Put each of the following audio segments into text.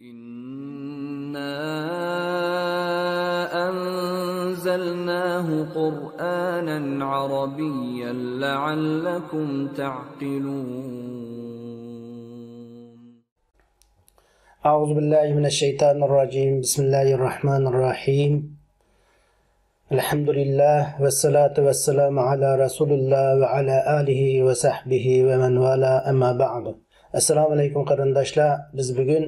إنا أنزلناه قرآنا عربيا لعلكم تعقلون. أعوذ بالله من الشيطان الرجيم. بسم الله الرحمن الرحيم. الحمد لله والصلاة والسلام على رسول الله وعلى آله وصحبه ومن والاه أما بعد. Assalamu alaykum qarindoshlar. Biz bugun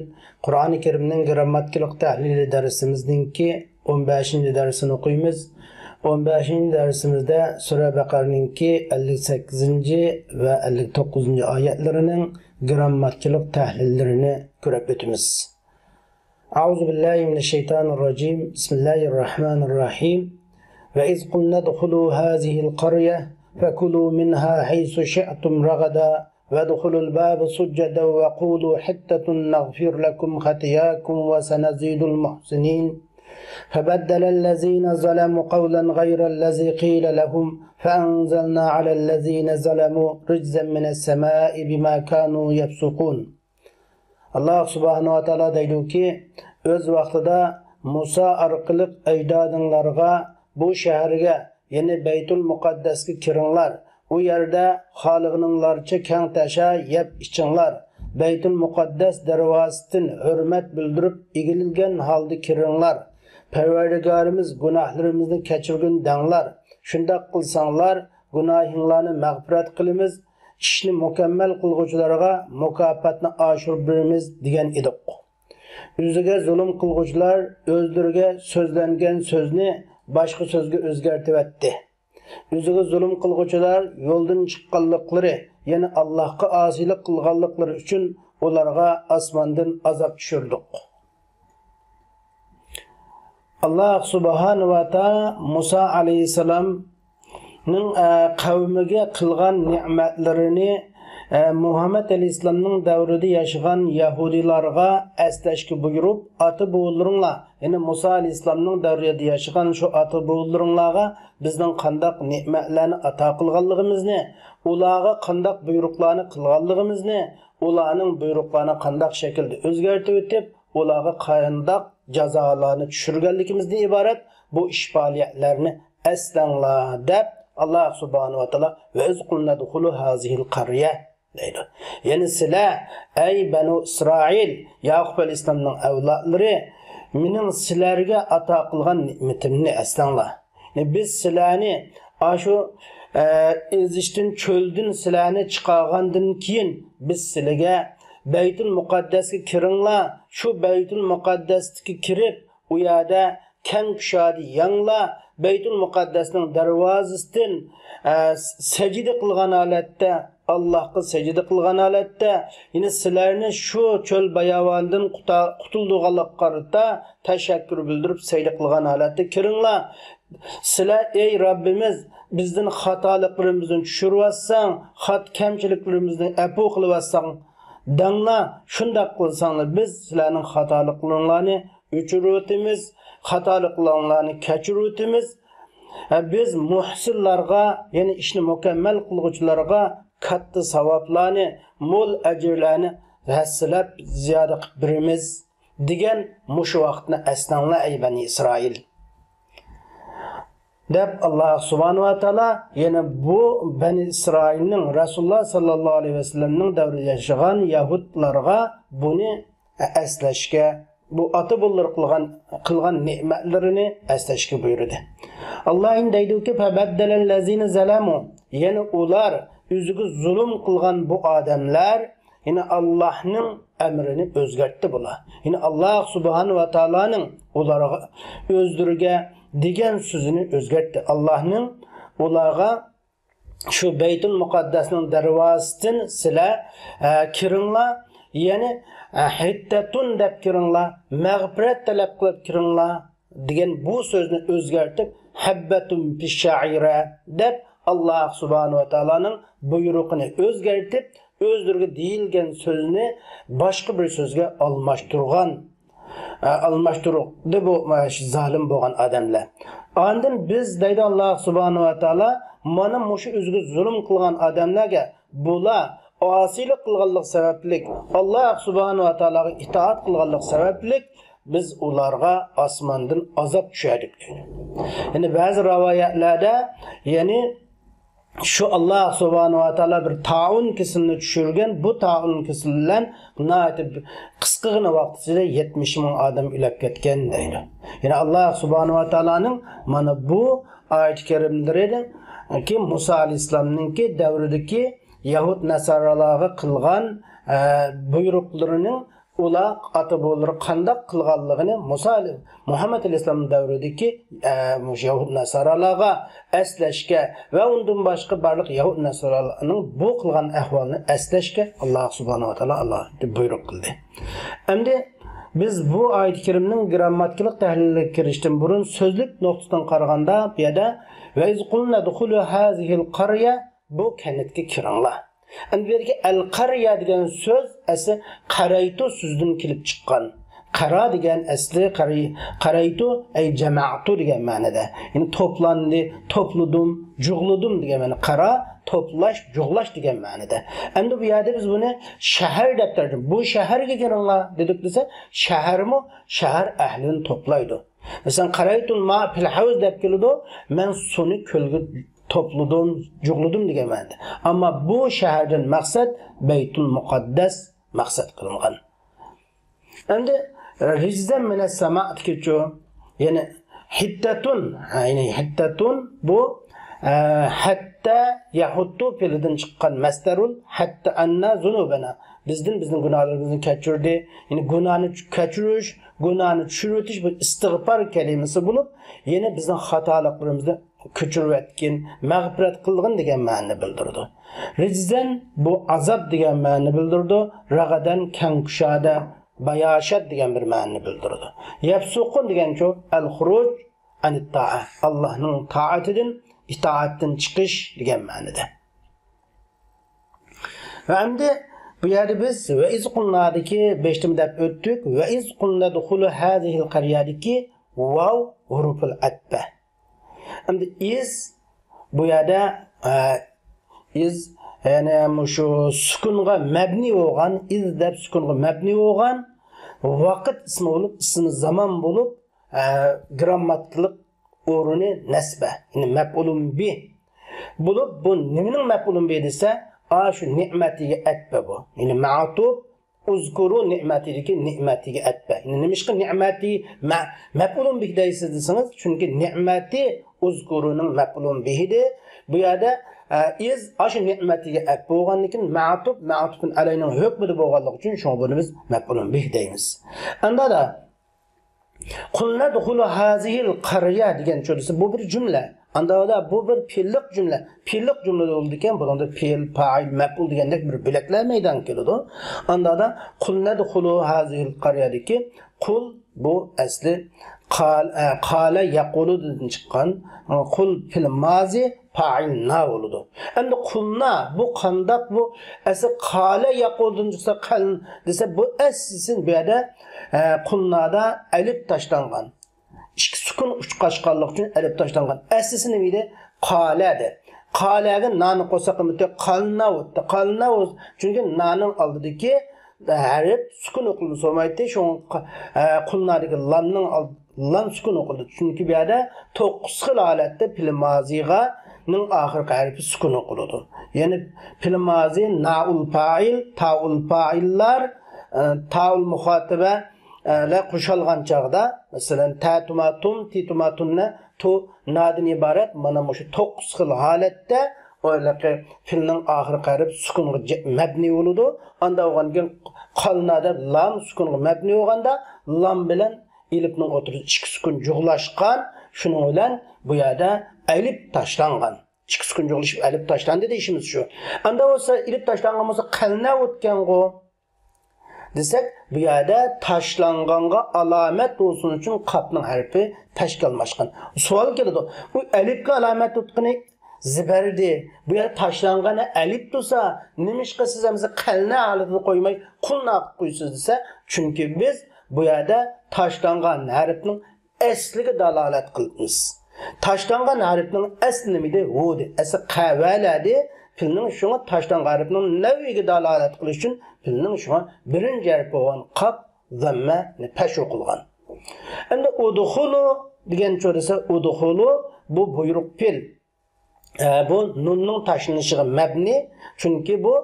Qur'oni Karimning grammatikalik tahlili darsimizningki 15-darsini o'qiymiz. 15-darsimizda Sura Baqarningki 58 va 59-oyatlarining grammatikalik tahlillarini ko'rib o'tamiz. A'udhu billahi minash shaytonir rojim. Bismillahirrahmanirrahim. Wa iz qulna dkhulu hadhihi al-qarya fakulu minha haythu shi'tum ragada وادخلوا الباب سجدا وقولوا حتة نغفر لكم خطاياكم وسنزيد المحسنين فبدل الذين ظلموا قولا غير الذي قيل لهم فأنزلنا على الذين ظلموا رجزا من السماء بما كانوا يفسقون. Allah subhanahu wa ta'ala deydi ki, öz vaqtida Musa arqılıq ecdadınlarga bu şehirge, yani Beytul Muqaddasga kiringlar. U yerda Xoliqninglarcha keng tasha yeb ichinglar. Beytul Muqaddas darvozasidan hurmat bildirib egilgan holda kiringlar. Parvardigorimiz gunohlarimizni kechirgin danglar. Shunday qilsanglar, gunohinglarni mag'firat qilamiz, ishni mukammal qilguvchilarga mukofotni oshirib beramiz degan edik. O'ziga zulm qilguvchilar o'zlariga so'zlangan so'zni boshqa so'zga o'zgartiribdi. O'ziga zulm qilguvchilar yo'ldan chiqqanliklari, ya'ni Allohga osiylik qilganliklari uchun ularga osmondan azob tushirdik. Alloh subhanahu va taolo Musa alayhisalomning qavmiga qilgan ne'matlarini Muhammad alayhisalomning davrida yashagan Yahudilarga eslashga buyurib, ota bo'g'laringlar, ya'ni Musa alayhisalomning davrida yashagan shu ota bo'g'laringlarga bizning qanday ne'matlarni ato qilganligimizni, ularga qanday buyruqlarni qilganligimizni, ularning buyruqlarini qanday shaklda o'zgartirib o'tib, ularga qanday jazolarni tushirganligimizdan iborat bu ish faoliyatlarni eslanglar deb Alloh subhanahu va taolo va iz qulna dukhulu hazihil qarya deydi. Yani sizlar ey Banu İsrail, Yaqub alayhisalomning avlodlari, mening sizlarga ato qilgan ne'matimni eslanglar. Biz sizlarni shu ezishdan cho'ldan sizlarni chiqargandan keyin biz sizlarga Beytul Muqaddasga kiringlar. Shu Beytul Muqaddasga kirib, u yerda keng kushadi yanglar Beytul Muqaddasning darvozasidan sajda qilgan holatda, Allohga sajda qilgan holatda, yine sizlarni shu cho'l bayavondan qutuldiganliklarida tashakkur bildirib sajda qilgan holatda kiringlar. Sizlar ey Rabbimiz, bizning xatoliklarimizni tushirvatsang, kamchiliklarimizni afu qilvatsang, danglar, shunday qilsanglar biz sizlarning xatoliklaringlarni o'chirib o'tamiz, xatoliklarni kechirib o'tamiz. Biz muhsinlarga, ya'ni ishni mukammal qilguvchilarga katta savoblarni, mo'l ajrlarni hassilab ziyoda qilib beramiz degan mushu vaqtni eslanglar ey Bani Isroil deb Alloh subhanahu va taolo yana bu Bani Isroilning Rasululloh sallallohu alayhi vasallamning davrida yashagan yahudlarga buni eslashga, bu ota bo'llar qilgan ne'matlarini eslashga buyurdi. Alloh indaydi-ki fabaddalallazina zalamu, yana ular o'ziga zulm qilgan bu odamlar, yine Allohning amrini o'zgartdi bular. Yine Alloh subhanahu va taoloning ularga o'zlariga degan so'zini o'zgartdi. Allohning ularga shu Beytul Muqaddasning darvozasidan sizlar kiringlar, ya'ni hittatun deb kiringlar, mag'firat talab qilib kiringlar degan bu so'zni o'zgartib habbatun fish'ira deb Alloh subhanahu va taoloning buyruqini o'zgartib, o'zlariga deyilgan so'zni boshqa bir so'zga almashtirdi bu zolim bo'lgan odamlar. Ondan biz deydi Alloh subhanahu va taolo mana mushu o'ziga zulm qilgan odamlarga bular asilik qilganlik sabablik, Allah subhanahu va taolaga itoat qilganlik sabablik biz ularga osmondan azob tushadi. Yani bazı rivoyatlarda yani şu Allah subhanahu wa ta'ala bir taun kesilini düşürgen, bu taun kesillen kısqıgına vaxtida 70 bin adam ölüp ketken deydi. Yani Allah subhanahu wa ta'ala'nın mana bu ayet-i kerimlerinde ki Musa aleyhisselam'ın ki devrideki Yahud Nasaralarga qilgan buyruqlarının ula atı bolur qandaq qilganligini Muhammed aleyhisselam davridagi Yahud Nasaralarga eslashga va undan boshqa barliq Yahud Nasaralarning bu qilgan ahvolini eslashga Allah subhanahu va taolo Allah deb buyruq qildi. Endi biz bu oyat-i kerimning grammatikalik tahliliga kirishdan burun so'zlik nuqtasidan qaraganda bu yerda va iz qulna dukhulu hazihil qarya bu kanatga kiringlar. Endi al-qarya degan so'z asli qaraytu so'zidan kelib chiqqan. Qara degan asli qaraytu ay jama'tu degan ma'noda. Ya'ni to'plandi, to'pludim, jug'ludim degan ma'no. Qara to'plash, jug'lash degan ma'noda. Endi bu yerda biz buni shahar deb tarjima. Bu shaharga kiringlar dedik desa, shaharmi? Shahar ahlini to'playdi. Masalan, qaraytul ma fil havz deb keladi, men suni ko'lga topludum, jugludum degan ma'noda. Ammo bu shahardan maqsad Baytul Muqaddas maqsad qilingan. Endi rijzan min as-sama' ketchu, ya'ni hittatun bu hatta yahuttu filidan chiqqan masdarul hatta anna zunubana bizning gunohlarimizni kechirdi. Ya'ni gunohni kechirish, gunohni tushiritish bu istig'for kalimasi bo'lib, yana bizning xatoliklarimizni kechirib etkin, mag'firat qilgin degan ma'noni bildirdi. Rijzan bu azob degan ma'noni bildirdi. Ragadan kangkushada, bayashat degan bir ma'noni bildirdi. Yafsuqun degan-ku al-xuruj anit-ta'a. Allohning taatidan, itoatdan chiqish degan ma'noda. Va endi bu yerda biz va iz qulnadiki 5-timda deb o'tdik. Va iz qulna dukhulu hazihil qaryadiki vav huruful atba. Endi iz bu yerda iz yani şu sukunga mabni bo'lgan, iz deb sukunga mabni bo'lgan vaqt ismi bo'lib, ismi zaman bo'lib, grammatiklik o'rni nasba, ya'ni maf'ulun bi bo'lib, bu nimaning maf'ulun bi desa, shu ne'matiga atba bu. Ya'ni ma'tub uzkuru ne'matidagi ne'matiga atba. Ya'ni nimishqa ne'mati maf'ulun bi deysiz desangiz, chunki ne'mati uzkuruning maf'ulun bihi. Bu yerda iz aşı ne'matiga at bo'lganlikin ma'tufun alayning hukmida bo'lganligi uchun shuni buni biz maf'ulun bih deymiz. Anda da qulna dukhulu hazihil qarya degan so'zda bu bir jumla. Anda da bu bir fe'llik jumla. Fe'llik jumla bo'ldi ekan, bunda fe'l, fa'il, maf'ul degandek bir bo'laklar maydon keladi. Anda da qulna dukhulu hazihil qaryadagi qul bu asli qala yaquludan chiqqan qul fil mazi fa'il na bo'ladi. Endi qulna bu qandaq bu asli qala yaquludan chiqsa qal desa bu aslisin bu yerda qulnada alif tashlangan. İki sukun uçqaşqanlıq uchun alif tashlangan. Aslisi nima edi? Qaladi. Qalaga nani qo'sa qimati qalnavutdi. Qalnavut chunki naning oldidagi harf sukun o'qilib bo'lmaydi. Shu qulnadagi lamning lam sukun o'qildi. Chunki bu yerda 9 xil holatda fil maziga ning oxirgi harfi sukun o'qiladi. Ya'ni fil mazi naul fa'il, taul fa'illar, taul muxotiba la qo'shilgan chaqda, masalan tatumatum, titumatunna tu nadin iborat mana shu 9 xil holatda o'ylaqi filning oxirgi harfi sukunga mabni bo'ladi. Anda o'g'angan qalnada lam sukunga mabni bo'lganda lam bilan elifning o'tirib 2 sukun jug'lashgan, shuning bilan bu yerda alif tashlangan. 2 sukun jug'lashib alif tashlandi deyishimiz shu. Anda bo'lsa alif tashlangan bo'lsa qalna o'tgan-ku desek, bu yerda tashlanganga alomat bo'lsin uchun qapning harfi tashkillashgan. Savol keladi. Bu alifga alomat o'tqani zibardi. Bu yerda tashlangani alif tursa, nimishqa siz hamza qalna holatini qo'ymay qulna qo'ysiz desa, chunki biz bu yerda tashlangan harfning asliga dalolat qilamiz. Tashlangan harfning asli nimada? Hu. Asli qavaladi. filning şuna taşdan garibning naviga dalolat qilish uchun filning şuna birinci harf bo'lgan qaf zamma pesh o'qilgan. Endi udkhulu degan so'rasa udkhulu bu buyruq fil. Bu nunning tashlanishig'i mabni, chunki bu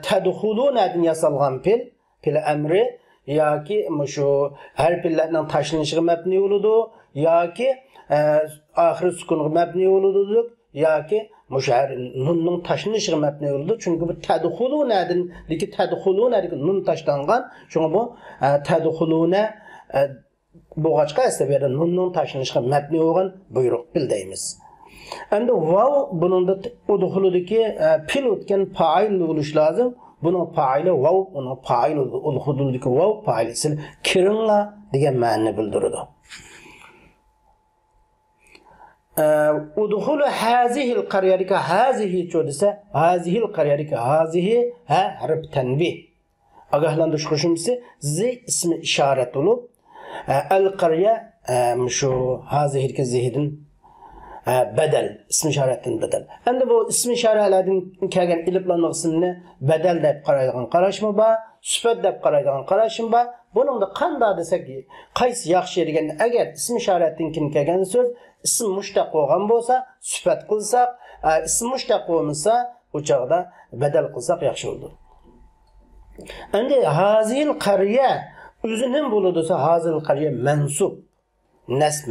tadkhulundan yasalgan fil amri yoki shu harflarning tashlanishig'i mabni bo'ladi yoki oxir sukunga mabni bo'ladi yoki mushar nunning tashlanishig'i mabni bo'ladi, chunki bu tadkhulundan nun tashlangan, shunga bu tadkhuluna bo'g'achqa asabiyada nunning tashlanishig'i mabni bo'lgan buyruq fil deymiz. Endi vav buningda udkhuludagi fil o'tgan fa'il bo'lish lozim. Bunun faili vav, onun faili udkhuludagi vav failisi kiringlar degan ma'noni bildiradi. Udkhulu hazihil qaryadagi hazihi cho'disa, hazihil qaryadagi hazihi harf tanbih. Ogohlantirish qo'shimchasi zi ismi ishorat bo'lib, al qarya shu hazihilga zihidin bedel, ismi işaretin bedel. Endi bu ismi işaretlerden kelgen iliplanma kısmını bedel dep qaraydigan qarashmi ba, sifat dep qaraydigan qarashim ba. Bunun da qanda desek, qaysi yaxshi degan, agar ismi işaretdan kelgan so'z ism mushtaq bo'lgan bo'lsa, sifat qilsak, ism mushtaq bo'lmasa, u chog'da bedel qilsak yaxshi bo'ladi. Endi hazil qarya o'zining bo'ladi, hazil qarya mansub.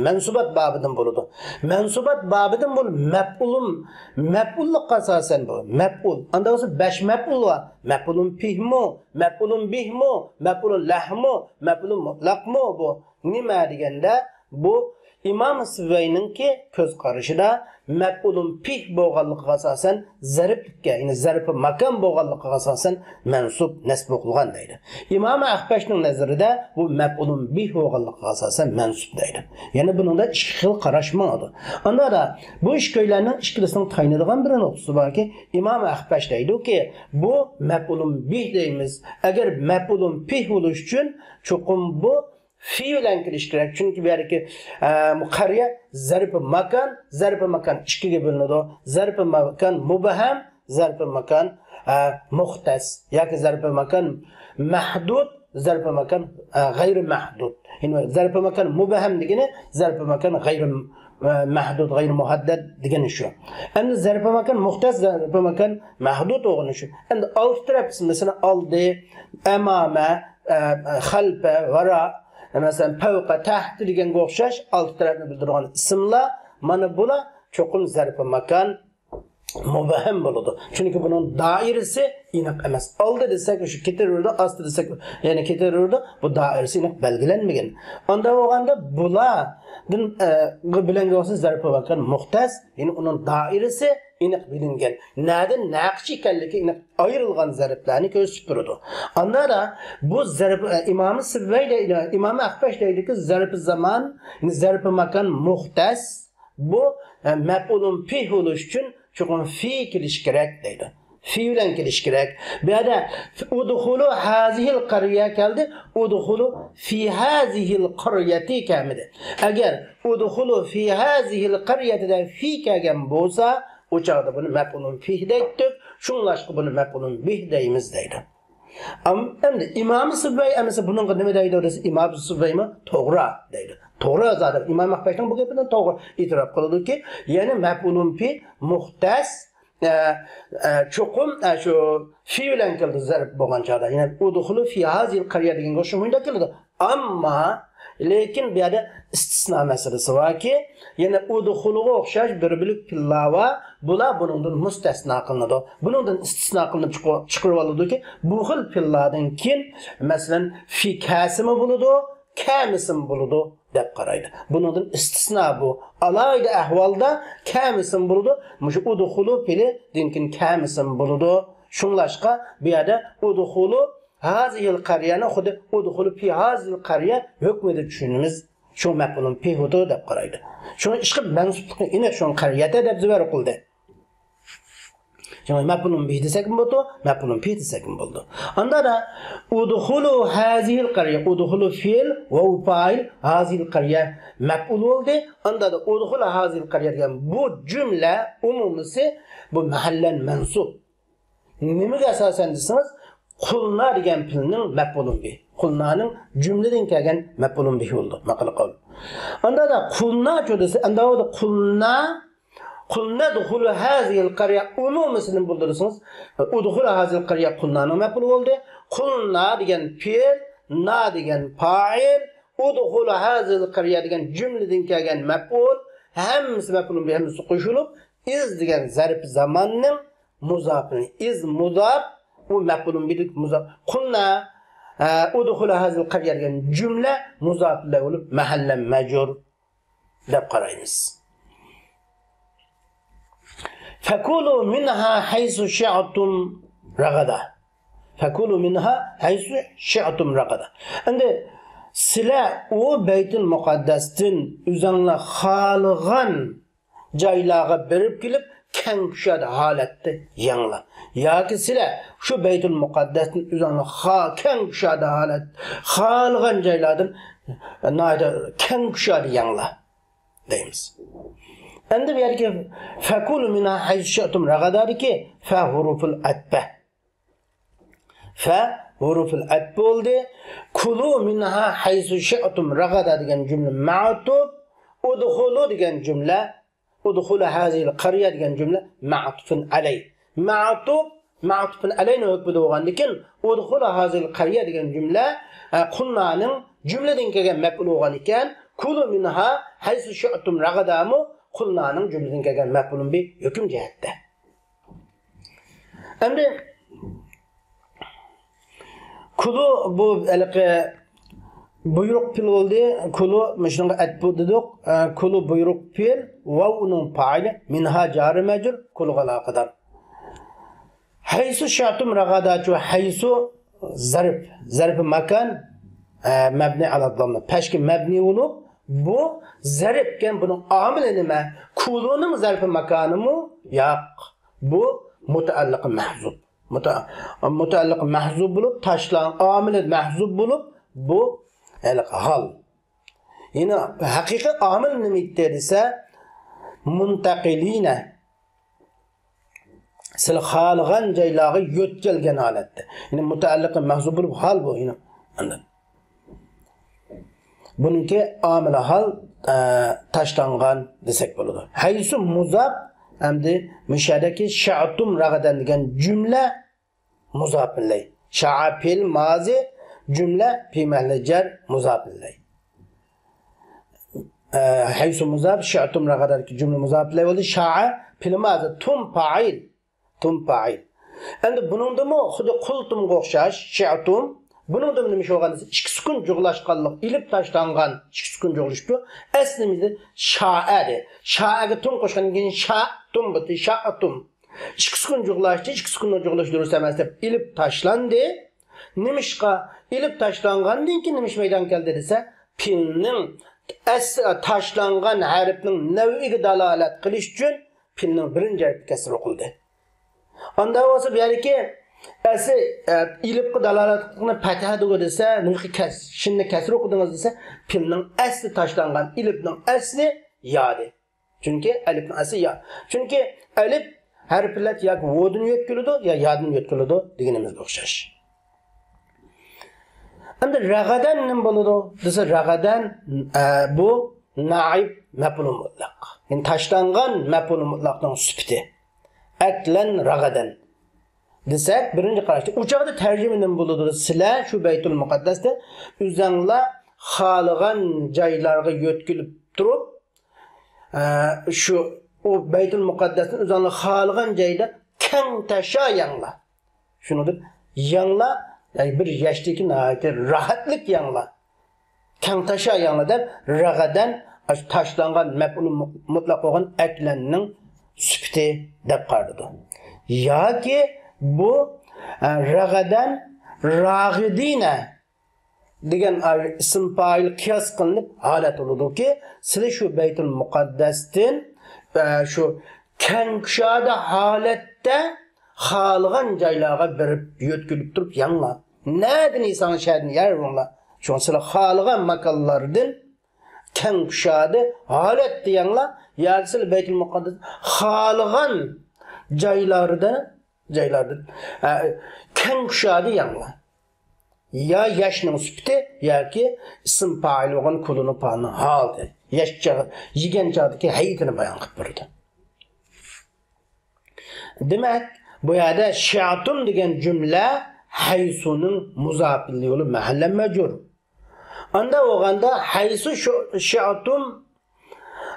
Mensubat babidan buludu. Mensubat babidan bul mef'ulluk asasen bu. Mef'ul. Anda olsa 5 mef'ul var. Mef'ulun pihmu, mef'ulun bihmu, mef'ulun lahmu, mef'ulun mutlaqmu bu. Nima deganda bu İmam Sivayninki ko'z qarashida mef'ulun pih bo'lganligiga asosan zariflikka, ya'ni zarfi makan bo'lganligiga asosan mansub nasb qilgan deydi. İmam Ahbashning nazarida bu mef'ulun bih bo'lganligiga asosan mansub deydi. Ya'ni buningda ikki xil qarash mavjud. Onda da bu ikkilarning ikkilisini taynadigan bir nuqtasi borki, İmam Ahbash deydi-ki, bu mef'ulun bih deymiz. Agar mef'ulun pih bo'lish uchun cho'qim bu fiilen kilish kerak. Çünkü bu yerki qarya zarf-ı makan ikkiga bo'linadi. Zarf-ı makan mubham, zarf-ı makan muxtas yoki zarf-ı makan mahdud, zarf-ı makan g'ayri mahdud. Ya'ni zarf-ı makan mubham degani zarf-ı makan g'ayri mahdud, g'ayri muhaddad degani shu. Endi zarf-ı makan muxtas, zarf-ı makan mahdud o'g'ini shu. Endi alt taraf masalan oldi, amama, xalfa, vara, mesela fevqa tahti degan o'xshash alt tarafni bildirgan ismlar mana bular cho'qim zarf makan mubham bo'ladi. Chunki buning doirasi aniq emas. Oldi desak shu ketaverdi, asti desak ya'ni ketaverdi, bu doirasi aniq belgilanmagan. Onda bo'lganda bulardan bilan o'xshash zarf makan muxtas, ya'ni uning doirasi aniq bilingan. Nadan naqshi ekanligi aniq ayrilgan zarflarni ko'rsatib turadi. Onda da bu zarf İmam Sivvayda İmam Ahbash deydi-ki, zarf zaman, zarf makan muxtas bu mef'ulun pih bo'lish uchun cho'qim fi kelish kerak deydi. Fi bilan kelish kerak. Bu yerda udkhulu hazihil qarya keldi. Udkhulu fi hazihil qaryati kelmadi. Agar udkhulu fi hazihil qaryatida fi kelgan bo'lsa, o çağda bunu mef'ulun fih deydik. Şunlaşkı bunu mef'ulun bih deyimiz deydi. Ama İmam-ı Sıvvay emese bunun nima deydi orası? İmam-ı Sıvvay mı? Toğra deydi. Toğra zaten. İmam Ahbashning bu gapidan to'g'ri e'tirof qiladi ki, ya'ni mef'ulun fih muxtas cho'qim shu fi bilan keldi zarf bo'lgan chog'da. Ya'ni udkhulu fi hazil qarya degan o'shunda keladi. Ammo lekin bu yerda istisno masalasi borki, yana udkhuluga o'xshash bir bilik pillava bular buningdan mustasno qilinadi. Buningdan istisno qilinib chiqarib oladiki, bu xil pillardan keyin masalan fi kasimi bo'ladi, kamisim bo'ladi deb qaraydi. Buningdan istisno bu. Alayda ahvolda kamisim bo'ladi, mushu udkhulu pili dinkin kamisim bo'ladi. Shunlashqa bu yerda udkhulu hazihil qaryani xuddi udkhulu fi hazil qarya hukmida tushunimiz shu maf'ulun fihudu deb qaraydi. Shuni ishqib mansublikni aniq shu qaryata deb zibar qildi. Şimdi mef'ulun bihi desek mi oldu? Mef'ulun fihi desek mi oldu? Onda da udhulu hazihil qarya, udhulu fiil ve fa'il hazihil qarya mef'ul oldu. Onda da udhulu hazihil qarya degan bu cümle umumisi bu mahallen mensup. Nimaga asosan desiniz? Qulna degan fiilning mef'ulun bihi. Qulnaning cümleden kelgan mef'ulun bihi oldu. Maqal qol. Onda da qulna çodası, onda da Qulna dukhulu hazihil qarya umumisini buldurursunuz. Udkhulu hazihil qarya qulna'nın mef'ul oldu. Qulna degan fiil, na degan fa'il, udkhulu hazihil qarya degan cümleden kelgan mef'ul, hammasi mef'ulun bihi hammasi qo'shilib, iz degan zarf zamanning muzafini, iz muzaf, u mef'ulun bihi muzaf. Qulna udkhulu hazihil qarya degan cümle muzaflar bo'lib mahallan majrur deb qaraymiz. فَكُلُوا مِنْهَا حَيْثُ شِعْتُمْ رَغَدًا. فَكُلُوا مِنْهَا حَيْثُ شِعْتُمْ رَغَدًا. Endi sizlar o Beytul Muqaddas'tin üzerine xalığan joylarga berib kelib, keng kuşad holatda yanglar. Yoki sizlar shu Beytul Muqaddas'tin üzerine keng kuşad holat, xalığan joylardan keng kuşad yanglar deymiz. Endi bu yerga fakulu minha hayşatum ragadadiki fa huruful atba. Fa huruful atba oldu. Kulu minha haysu şatum ragada degan cümle ma'tuf, udkhulu degan cümle, udkhulu hazil qarya degan cümle ma'tufun alay. Ma'tufun alayni hukmida bo'lgandikin udkhulu hazil qarya degan cümle qulnaning cümleden kelgan maf'ul bo'lgan ekan, kulu minha haysu şatum ragadamu Qulna'nın cümleden kelgan mef'ulun bir hüküm cihatte. Endi kulu bu buyruq pil oldu. Kulu müşnunga etbu dedik. Kulu buyruq pil vav'unun fa'ili minha cari mecur kulu alaqadar. Haysu şatum ragadaçu haysu zarf makan mebni ala dhamma. Peşki mebni olup bu zarfken bunun amili nima? Kulunun zarf makanı mı? Yok. Bu mutaalliq mahzub. Mutaalliq mahzub bulup taşlan amili mahzub bulup bu hal. Yine hakiki amil nima ise muntaqilina sil xalgan joylarga yo'tkalgan holatda. Yine mutaalliq mahzub bulup hal bu yine. Anladın? Bununki amil hal taşlangan desek bo'ladi. Haysu muzab hamdi müşadaki şa'tum ragadan degan cümle muzab bilay. Sha'a fil mazi cümle fi mahalli jar muzab bilay. Haysu muzab şa'tum ragadaki cümle muzab bilay bo'ldi. Sha'a fil mazi tum fa'il. Endi buningda mo xuddi qultumga o'xshash sha'tum. Bunun da nima bo'lganda ikki sukun jug'lashganlik, ilib tashlangan ikki sukun jug'lashdi. Aslimizda sha'adi. Sha'aga tum qo'shgandan keyin sha'tum bitdi, sha'atum. Ikki sukun jug'lashdi, ikki sukunni jug'lash durust emas deb ilib tashlandi. Nimishqa ilib tashlangandan keyin nimish maydon keldi desa, pilning tashlangan harfning naviga dalolat qilish uchun pilning birinchi harfi kasr o'qildi. Onda bo'lsa bu yerga Asi ilibqi dalolatini fataha desa, shinni kasr o'qidingiz desa, pilning asli tashlangan, ilibning asli yodi. Chunki alifning asli ya. Chunki alif harflar yoki vodini yo'tkiladi, yo yodini yo'tkiladi deganimizga o'xshash. Endi ragadan nima bo'ladi? Desa ragadan bu naib maf'ul mutlaq. Yani tashlangan maf'ul mutlaqning sifati. Aklan ragadan desek birinci qarashda uçaqda tercüme nima bo'ladi? Sizlar shu Beytul Muqaddasda o'zinglar xalığan joylarga yo'tkilib turib, shu o Beytul Muqaddasning o'zinglar xalığan joyda keng tasha yanglar. Shunidir, yanglar yani bir yashdagi rahatlik yanglar. Keng tasha yanglar deb ragadan tashlangan maf'ul mutlaq bo'lgan aklanning sifati deb qaradi. Yoki bu ragadan ragidina degan ism fa'il qiyos qilinib holat bo'ladi-ki, sizlar shu Beytul Muqaddasdan shu keng kushada holatda xalığan joylarga berib yo'tkilib turib yanla. Nereden insan şehrin yer onla? Şu an sıra xalığan makallardan keng kuşadı halet diyanla yarısıl Beytül Mukaddes xalığan joylardan keng kuşadı yanla. Ya yaşının süpti ya ki isim fail olan kulunu panı halde. Yaşça yigen çağdaki hayatını bayan kıpırdı. Demek bu yerde şiatun degen cümle haysunun muzafilli olup mahalle mecur. Anda oğanda haysu şiatun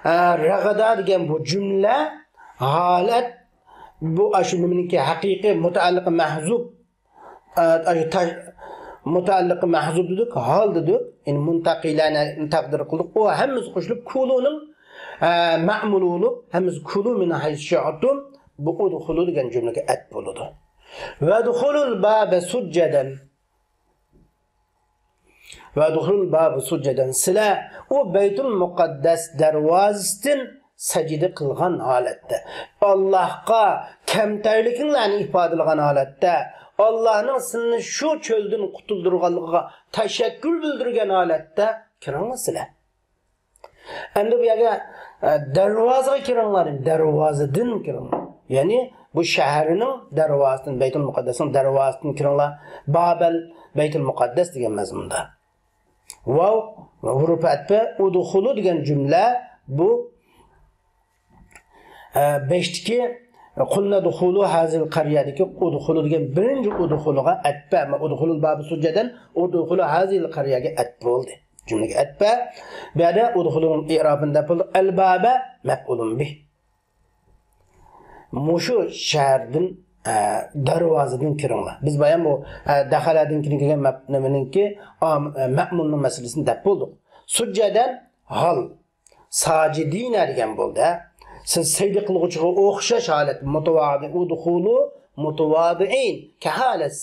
ragada degen bu cümle halet bu aşınımınki hakiki mutaallık mahzub mutaallık mahzub dedik hal dedik in muntaqilana taqdir qildik o hemiz qo'shilib kulunun ma'mul olup hemiz kulu min haysu şiatun bu udkhulu degan jumlaga at bo'ladi. Va dukhulul baba sujjadan. Va dukhulul baba sujjadan. Sizlar o Beytul Muqaddas darvozasidan sajda qilgan holatda, Allohga kamtarlikinglarni ifodalagan holatda, Allohning sizni shu cho'ldan qutuldirganligiga tashakkur bildirgan holatda kiringlar. Endi bu yerga darvozaga kiringlar, darvozadan kiringlar. Yani bu şehirinin darvasının, Beytül Mukaddes'in darvasının kiringlar. Babel Beytül Mukaddes degan mazmunda. Vav huruf atfa udkhulu degan jumla bu 5'tiki qulna dukhulu hazil qaryadagi udkhulu degan birinchi udkhuluga atfa, ama udkhulul babi sujjadan udkhulu hazil qaryaga at bo'ldi. Jumlaga atfa. Bu yerda udkhulun i'robida bo'ldi. Al baba maf'ulun bih. Muşu şehirden darvozadan kiringlar. Biz bayan bu dahaladın kelgan ma'muninki ma'munning masalasini deb bo'ldik. Sujjadan hal sajidin degan bo'ldi. Siz sajda qiluvchiga o'xshash holat mutavadi udkhulu mutavadiin ka halat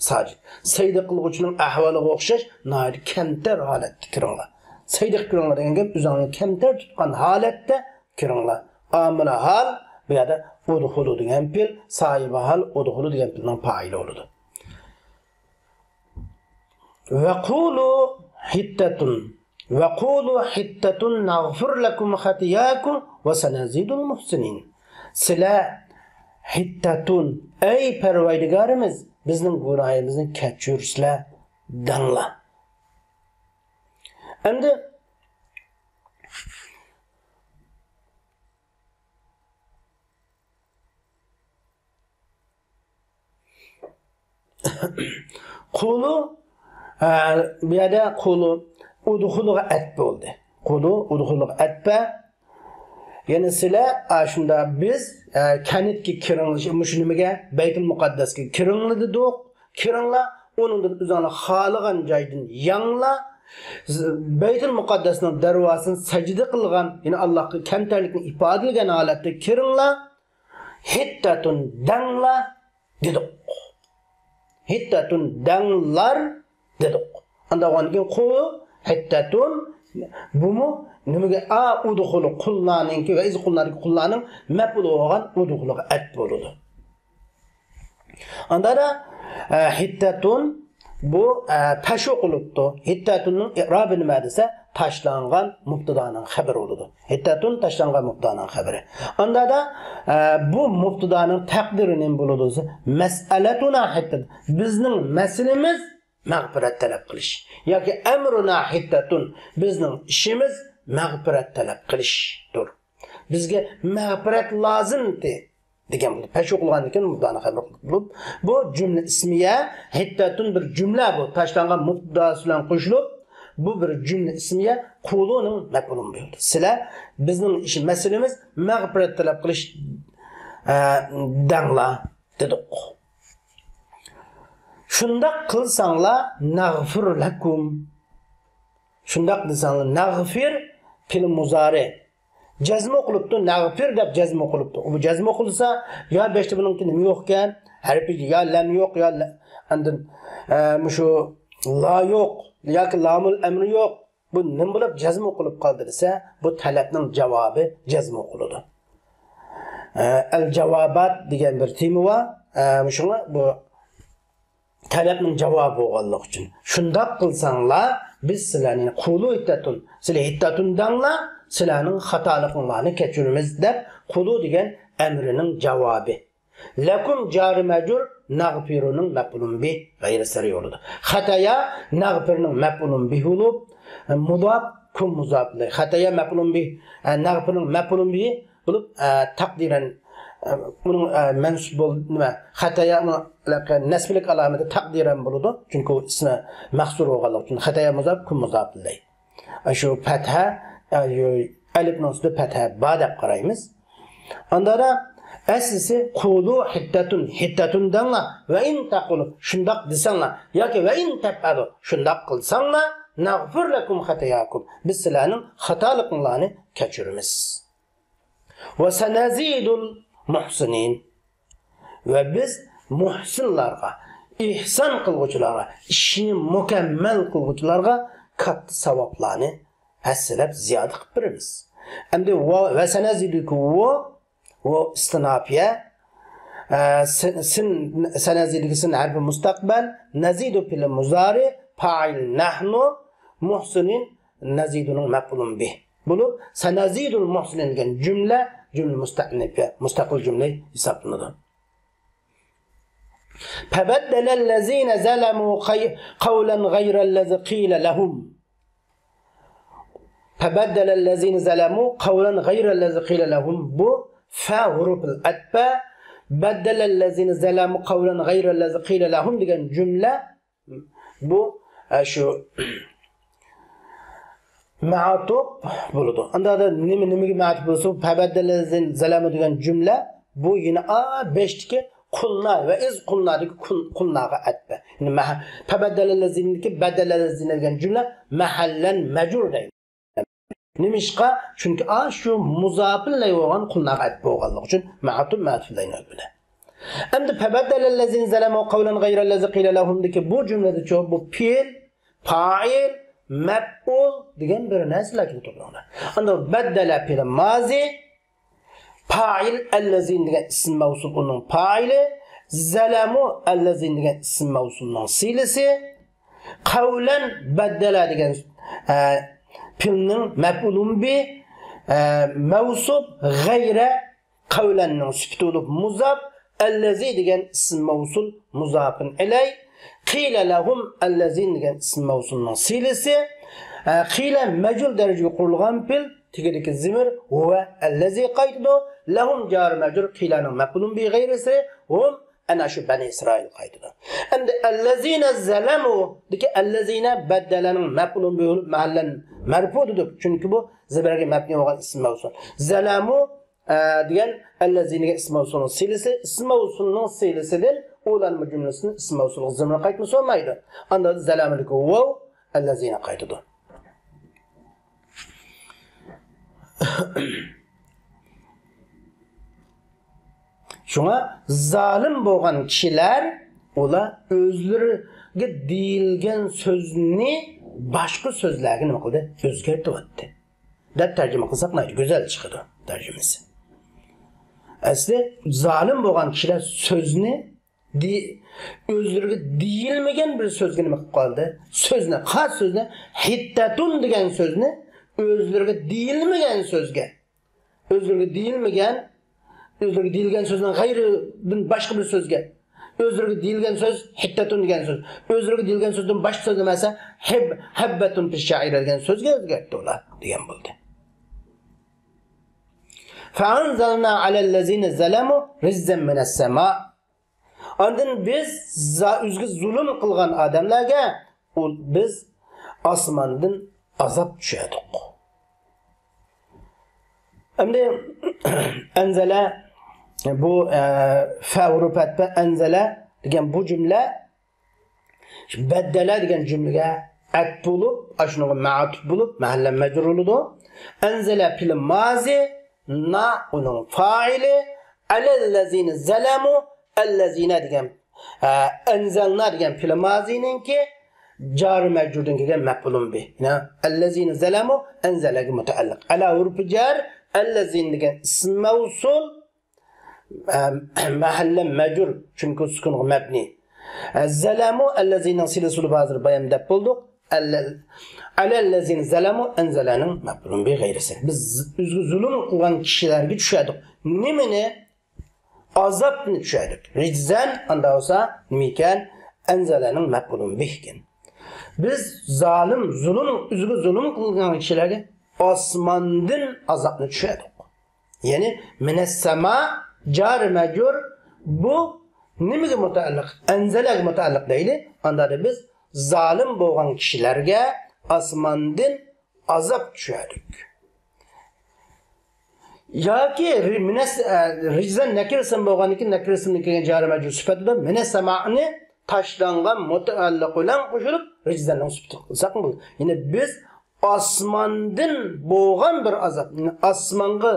sajid. Sajda qiluvchining ahvoliga o'xshash noyat kamtar holatda kiringlar. Sajda kiringlar degan gap o'zingni kamtar tutgan holatda kiringlar. Amila hal bu yerda udkhulu degan pil sahibi hal udkhulu degan pilning fa'ili bo'ladi. Va qulu hittatun va qulu hittatun naghfir lakum khatiyakum va sanazidul muhsinin. Sizlar hittatun ey Parvardigorimiz bizning gunohimizni kechirsizlar danglar. Endi qulu bu yerda qulu udkhuluga at bo'ldi. Qulu udkhuluga atpa. Yani sizlar shunda biz kanitga kiringlar, mushnimaga Beytul Muqaddasga kiringlar dedik. Kiringlar, uningdan o'zinglar xohlagan joydan yanglar. Beytul Muqaddasning darvozasini sajda qilgan, ya'ni Allohga kamtarlikni ifodalagan holatda kiringlar. Hittatun danglar dedik. Hittatun danglar dedik. Anda o'nkin qu hittatun bumu nimaga udkhulu qullaninki va iz qullarning qullaning maf'ul bo'lgan udkhuluga at bo'ladi. Anda da hittatun bu tashu qilibdi. Hittatunning i'robi nima desa tashlangan mubtadoning xabari bo'ladi. Hittatun tashlangan mubtadoning xabari. Anda da bu mubtadoning taqdiri nima bo'ladi desa mas'alatuna hittat. Bizning masalamiz mag'firat talab qilish yoki amruna hittatun bizning ishimiz mag'firat talab qilishdir. Bizga mag'firat lozimdi degan bo'ldi. Pashu qilgan ekan mubtadoni xabar qilib. Bu jumla ismiya hittatun bir jumla bu tashlangan mubtadosi bilan qo'shilib bu bir jumla ismiya quluning maf'ulun bo'ldi. Sizlar bizning ish masalamiz mag'firat talab qilish danglar dedik. Shundaq qilsanglar naghfir lakum. Shundaq desanglar naghfir fil muzari. Jazm qilibdi, naghfir deb jazm qilibdi. Bu jazm qilsa yo 5ta buningki nima yo'q ekan, harfi yo lam yo'q yo andin shu la yo'q yoki lamul amri yo'q. Bu nima bo'lib jazm qilib qoldi desa, bu talabning javobi jazm qiladi. Al javobat degan bir tema va şuna bu talabning javobi bo'lganligi uchun shundoq qilsanglar biz sizlarni qulu hittatun sizlar hittatun danglar sizlarning xatoliginglarni kechiramiz deb qulu degan amrining javobi. Lakum jari majur nagfirunun maf'ulun bih g'ayri sari yo'lida. Xataya nagfirunun maf'ulun bih bo'lib mudaf kun mudaf. Xataya maf'ulun bih nagfirunun maf'ulun bih bo'lib taqdiran bunun mansub nima xataya nasblik alomati taqdiran bo'ladi. Chunki ismi mahsur bo'lganligi uchun xataya mudaf kun mudaf deydi. Shu fatha alif nosda fatha ba deb qaraymiz. Onda aslisi qulu hittatun danglar va in taqulu shundoq desanglar yoki va in tafalu shundoq qilsanglar nagfir lakum xatayakum biz sizlarning xatoliqinglarni kechiramiz. Va sanazidul muhsinin va biz muhsinlarga ihson qiluvchilarga ishni mukammal qiluvchilarga katta savoblarni hasilab ziyoda qilib beramiz. Endi va sanaziduku و استنافية سنزيد سن حرف مستقبل نزيد في المضارع فاعل نحن محسنين نزيد مفعول به بلو سنزيد المحسنين جملة مستأنفة مستقل جملة يسمونه فبدل الذين ظلموا قولا غير الذي قيل لهم فبدل الذين ظلموا قولا غير الذي قيل لهم بو فغروب الأتباع بدل الذين ظلموا قولا غير الذي قيل لهم degan jumla bu shu ma'tuf bo'ladi. Unda nimaga ma'tuf bo'lsa, fabaddal allazina zalamu degan jumla bu yine 5dagi qulna va iz qulnadagi qulnaga atba. Yani fabaddal allaziniki badal allazina degan jumla mahallan majrur deydi. Nimishqa chunki shu muzofilay bo'lgan qulnaga atib bo'lganligi uchun ma'tuf ma'tuflayni bilan. Endi fabaddal allazina zalamu qawlan ghayra allazi qila lahum deki bu jumlada cho'p bu fe'l, fa'il, maf'ul degan bir narsalar kelib turadi. Endi baddala fe'l mazi, fa'il allazina degan ism mavsul uning fa'ili, zalamu allazina degan ism mavsulning silasi, qawlan baddala degan filnin mef'ulun bi mevsub gayre kavlennin sıfat olup muzaf ellezi degan ism mevsul muzafın iley qila lahum ellezi degan ism mevsulun silisi qila mecul derece kurulgan fil tigideki zimir ve ellezi qaytıdı lahum jar mecul qilanın mef'ulun bi gayrisi hum ana şu Bani İsrail qaytıdı. Endi ellezine zalamu deki ellezine beddelanın mef'ulun bi mahallen merfududur. Çünkü bu zebirge mebni olan isim mevsul. Zalamu diyen ellezine isim mevsulun silisi, isim mevsulunun silisidir. Olanma cümlesinin isim mevsulun zımrına kayıtması olmaydı. Anda zalamu'daki vav ellezine kayıtıdır. Şuna zalim bo'lgan kishilar ular o'zlariga deyilgan so'zni boshqa so'zlarga nima qildi? O'zgartirdi. Deb tarjima qilsak naydi? Go'zal chiqadi tarjimasi. Asli zalim bo'lgan kishilar so'zni o'zlariga deyilmagan bir so'zga nima qilib qoldi? So'zni, xos so'zni hittatun degan so'zni o'zlariga deyilmagan so'zga, o'zlariga deyilmagan özürge deyilgen sözden gayrıdan başka bir sözge. Özürge deyilgen söz hittatun degan söz. Özürge deyilgen sözden başka söz demese hebbetun fi şair degan sözge özgertti ular degan bo'ldi. Fa'anzalna alellezine zalamu rizqan minas sama. Ondan biz o'zga zulm qilgan odamlarga biz osmondan azob tushirdik. Endi anzala bu fa'urfatda anzala degan bu jumla baddala degan jumlaga at bo'lib, ashunga ma'tuf bo'lib, mahallan majrur bo'ladi. Anzala fil mazi na uning fa'ili alallazina zalamu allazina degan anzalna degan fil mazininki jar majrurdan kelgan maf'ulun bi. Na allazina zalamu anzalaga mutaalliq. Ala hurf jar allazina degan ism mavsul mahalle mecur çünkü sukun mebni. Zalamu ellezine silsulu bazı bayan dep bulduk. Alellezine zalamu enzelanın mebulun bir gayrisi. Biz zulüm kılan kişilerge düşedik. Nimene azapını düşedik. Riczen anda olsa nimiken enzelanın mebulun bihken. Biz zalim, zulüm kılan kişilerge osmandan azapını düşedik. Yani minessema car mecur bu nimege mutaalliq? Enzelega mutaalliq deyli. Anda da biz zalim bo'lgan kishilarga osmondan azob tushirdik. Yoki rijzan nakirsin bo'lganiki nakirsinnikiga jar mecur sifatida minessemaani tashlangan mutaalliq bilan qo'shilib rijzanning sifati qilsak bu. Ya'ni biz osmondan bo'lgan bir azob, osmonga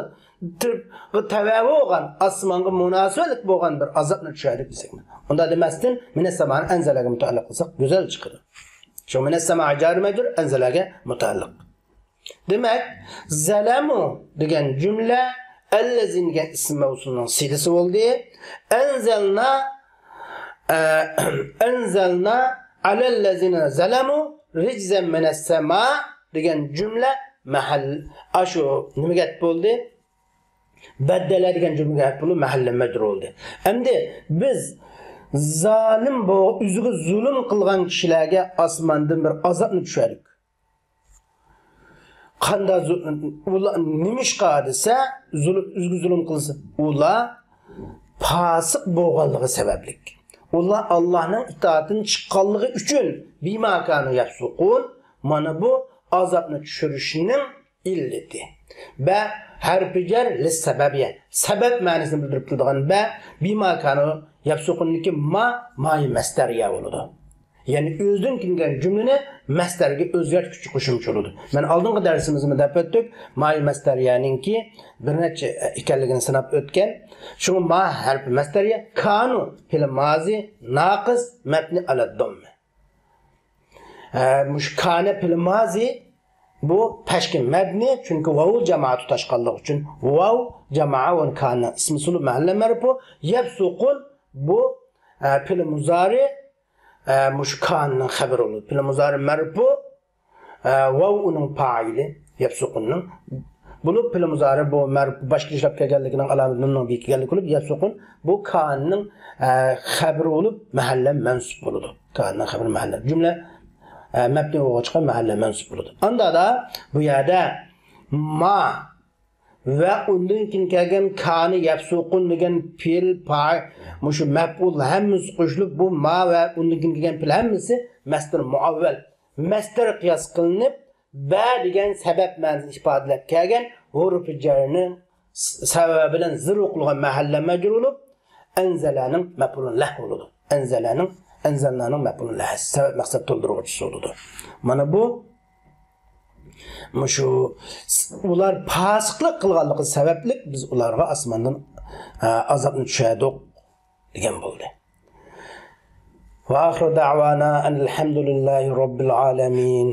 tavavi bo'lgan, osmonga munosabatlik bo'lgan bir azobni tushirdik desak. Unda demasdan minessemaani anzalaga mutaalliq qilsak go'zal chiqadi. Shu minessema jar majrur anzalaga mutaalliq. Demak, zalamu degan jumla allazin degan ism mavsulining silasi bo'ldi. Anzalna alallazina zalamu rijzan minessema degan jumla mahall ashu nimaga bo'ldi? Baddala degan jumlaga bo'lib mahalla majrur bo'ldi. Endi biz zalim bu o'ziga zulm qilgan kishilarga osmondan bir azobni tushirdik. Qanday ular nimishqa desa, o'ziga zulm qilsa, ular fosiq bo'lganligi sababli. Ular Allohning itoatini chiqqanligi uchun bimakani yafsuqun, mana bu azobni tushirishning illati. Ba harfi jar lis sababiyya. Sabab ma'nosini bildirib turadigan ba bimakani yafsuqunniki ma'i masdariya bo'ladi. Ya'ni o'zdan kelgan jumlani masdarga o'zgartirish qo'shimcha bo'ladi. Men oldingi darsimizda deb o'tdik, ma'i masdariyaninki bir necha ekanligini sanab o'tgan. Shu ma harfi masdariya kanu fil mazi naqis mabni ala damma. Mush kana fil mazi bu peşkin mebni çünkü vav cemaat tutaşkallık için vav cema'a ve kana ismi sulu mahalle merfu yefsukun bu pil muzari muşkanın haber olur. Pil muzari merfu vav onun faili yefsukunun bunu pil muzari bu merfu başka işlep geldiğinin alametinin bir geldik olup yefsukun bu kanın haber olup mahalle mensup olur. Kanın haber mahalle cümle mebni o'g'achqa mahalla mansub bo'ladi. Unda da bu yerda ma va undan keyin kelgan kani yafsuqun degan fe'l fa'il mushu maf'ul hammasi qo'shilib bu ma va undan keyin kelgan fe'l hammasi masdar muavval. Masdar qiyos qilinib ba degan sabab ma'nosini ifodalab kelgan huruf jarning sababi bilan zir o'qilgan mahalla majrur bo'lib anzalaning maf'ulun lah bo'ladi. Anzalnaning maf'ulun lah sabab maqsad to'ldiruvchisi bo'ladi. Mana bu mushu ular fasiqlik qilganligi sababli biz ularga osmondan azobni tushirdik degan bo'ldi. Va oxir da'vana alhamdulillahi robbil alamin.